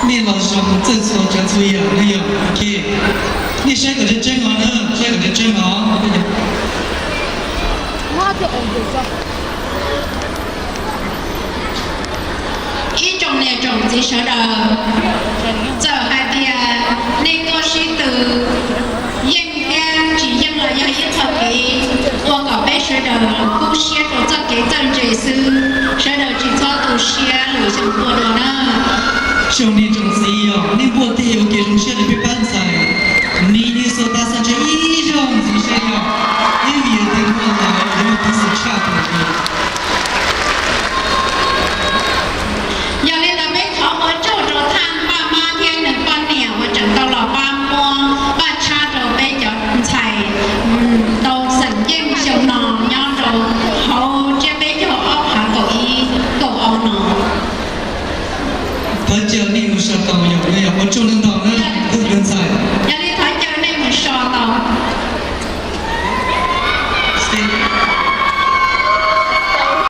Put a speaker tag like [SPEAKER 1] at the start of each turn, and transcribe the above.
[SPEAKER 1] 你老兄正说着注意啊，那样 OK， 你谁个是真好呢？谁个是真好？
[SPEAKER 2] 我就红着说。
[SPEAKER 3] 一种那种只晓得，这海边那个是的，应该只应了要一套给，我搞被晓得，不写着这给真这是，晓得只操都写了像过的呢。
[SPEAKER 1] 兄弟种子一样，你不得有给种写的被搬在，你所打算这一种子这样，你也得过来，我们不是差不多。
[SPEAKER 3] 要来到北考和周周摊爸妈天的半年，我整到了半摸，把茶州北角菜，到神经上呢，扬州后这北角奥哈狗一狗奥呢。
[SPEAKER 1] 不叫你们说高有没有？我就能。